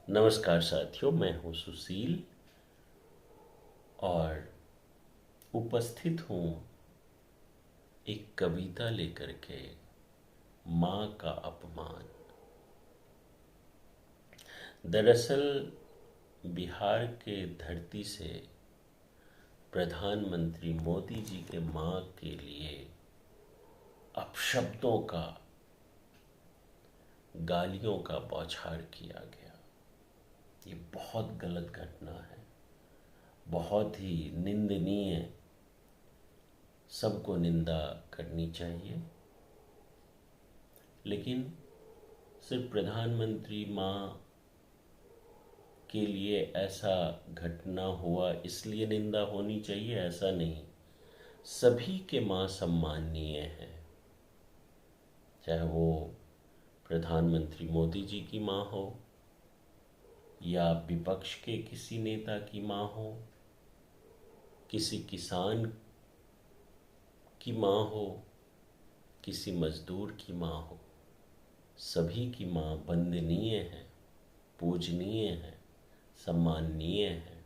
नमस्कार साथियों, मैं हूं सुशील और उपस्थित हूं एक कविता लेकर के। माँ का अपमान। दरअसल बिहार के धरती से प्रधानमंत्री मोदी जी के माँ के लिए अपशब्दों का, गालियों का बौछार किया गया। ये बहुत गलत घटना है, बहुत ही निंदनीय। सबको निंदा करनी चाहिए, लेकिन सिर्फ प्रधानमंत्री माँ के लिए ऐसा घटना हुआ इसलिए निंदा होनी चाहिए, ऐसा नहीं। सभी के माँ सम्माननीय हैं, चाहे वो प्रधानमंत्री मोदी जी की माँ हो या विपक्ष के किसी नेता की माँ हो, किसी किसान की माँ हो, किसी मजदूर की माँ हो। सभी की माँ वंदनीय है, पूजनीय है, सम्माननीय है।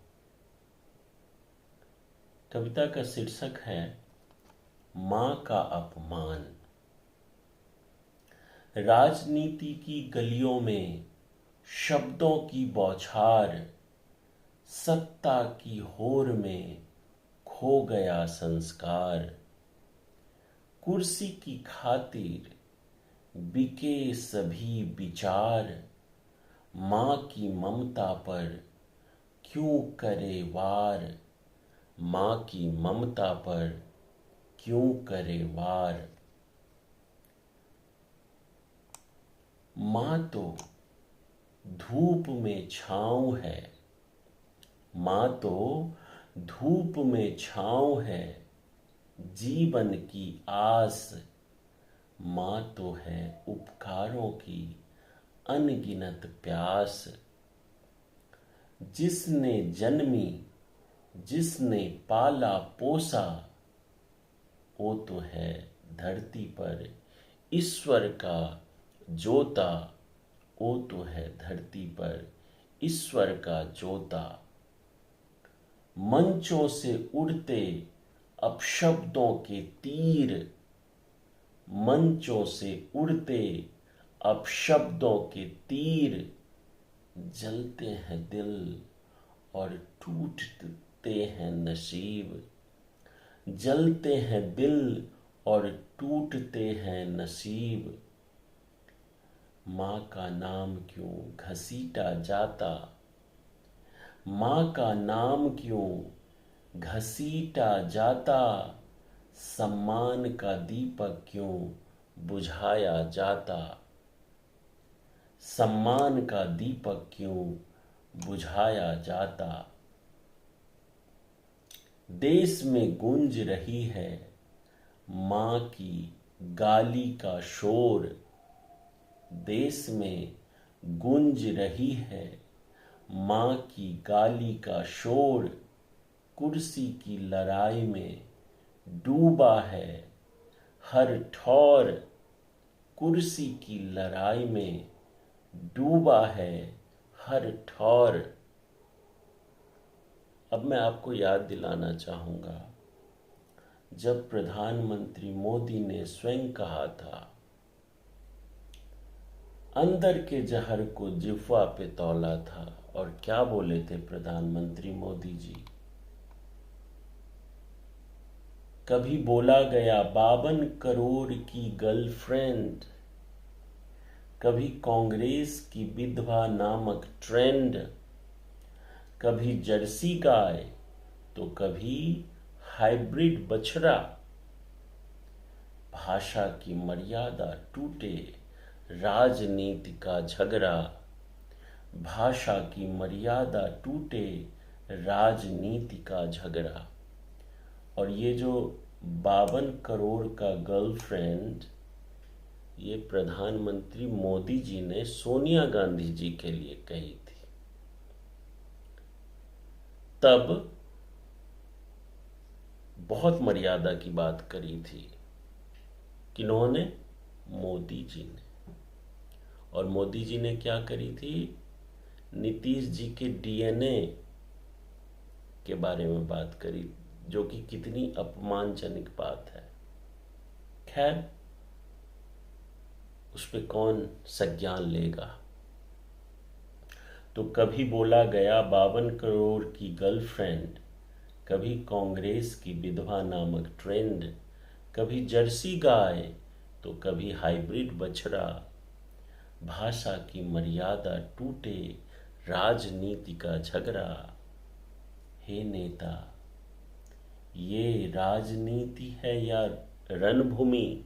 कविता का शीर्षक है माँ का अपमान। राजनीति की गलियों में शब्दों की बौछार, सत्ता की होर में खो गया संस्कार। कुर्सी की खातिर बिके सभी विचार, माँ की ममता पर क्यों करे वार। माँ की ममता पर क्यों करे वार। माँ तो धूप में छाँव है, माँ तो धूप में छाँव है, जीवन की आस। माँ तो है उपकारों की अनगिनत प्यास। जिसने जन्मी, जिसने पाला पोसा, वो तो है धरती पर ईश्वर का जोता। वो तो है धरती पर ईश्वर का जोता। मंचों से उड़ते अपशब्दों के तीर, मंचों से उड़ते अपशब्दों के तीर। जलते हैं दिल और टूटते हैं नसीब। जलते हैं दिल और टूटते हैं नसीब। माँ का नाम क्यों घसीटा जाता, माँ का नाम क्यों घसीटा जाता। सम्मान का दीपक क्यों बुझाया जाता, सम्मान का दीपक क्यों बुझाया जाता। देश में गूंज रही है माँ की गाली का शोर। देश में गूंज रही है माँ की गाली का शोर। कुर्सी की लड़ाई में डूबा है हर ठौर। कुर्सी की लड़ाई में डूबा है हर ठौर। अब मैं आपको याद दिलाना चाहूँगा, जब प्रधानमंत्री मोदी ने स्वयं कहा था, अंदर के जहर को जिह्वा पे तौला था। और क्या बोले थे प्रधानमंत्री मोदी जी? कभी बोला गया 52 करोड़ की गर्लफ्रेंड, कभी कांग्रेस की विधवा नामक ट्रेंड, कभी जर्सी गाय तो कभी हाइब्रिड बछड़ा। भाषा की मर्यादा टूटे राजनीति का झगड़ा। भाषा की मर्यादा टूटे राजनीति का झगड़ा। और ये जो 52 करोड़ का गर्लफ्रेंड, ये प्रधानमंत्री मोदी जी ने सोनिया गांधी जी के लिए कही थी। तब बहुत मर्यादा की बात करी थी। किन्होंने? मोदी जी ने। और मोदी जी ने क्या करी थी? नीतीश जी के डीएनए के बारे में बात करी, जो कि कितनी अपमानजनक बात है। खैर, उस पे कौन संज्ञान लेगा। तो कभी बोला गया 52 करोड़ की गर्लफ्रेंड, कभी कांग्रेस की विधवा नामक ट्रेंड, कभी जर्सी गाय तो कभी हाइब्रिड बछड़ा, भाषा की मर्यादा टूटे राजनीति का झगड़ा। हे नेता, ये राजनीति है या रणभूमि?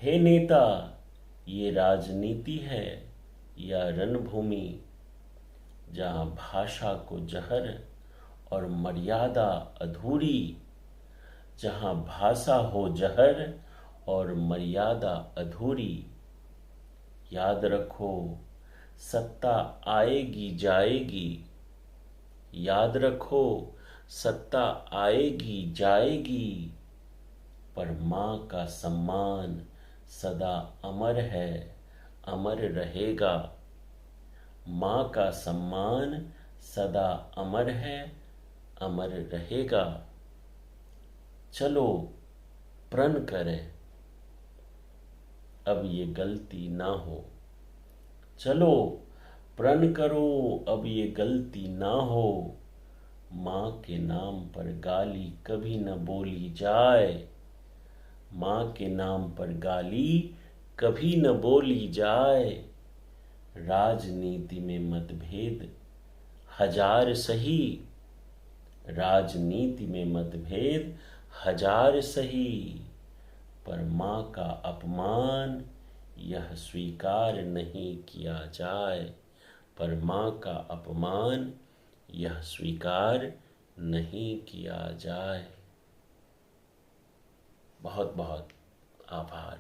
हे नेता, ये राजनीति है या रणभूमि, जहाँ भाषा को जहर और मर्यादा अधूरी, जहाँ भाषा हो जहर और मर्यादा अधूरी। याद रखो, सत्ता आएगी जाएगी, याद रखो, सत्ता आएगी जाएगी, पर माँ का सम्मान सदा अमर है, अमर रहेगा। माँ का सम्मान सदा अमर है, अमर रहेगा। चलो प्रण करें, अब ये गलती ना हो। चलो प्रण करो, अब ये गलती ना हो। माँ के नाम पर गाली कभी न बोली जाए, माँ के नाम पर गाली कभी न बोली जाए। राजनीति में मतभेद हजार सही, राजनीति में मतभेद हजार सही, पर माँ का अपमान यह स्वीकार नहीं किया जाए, पर माँ का अपमान यह स्वीकार नहीं किया जाए। बहुत बहुत आभार।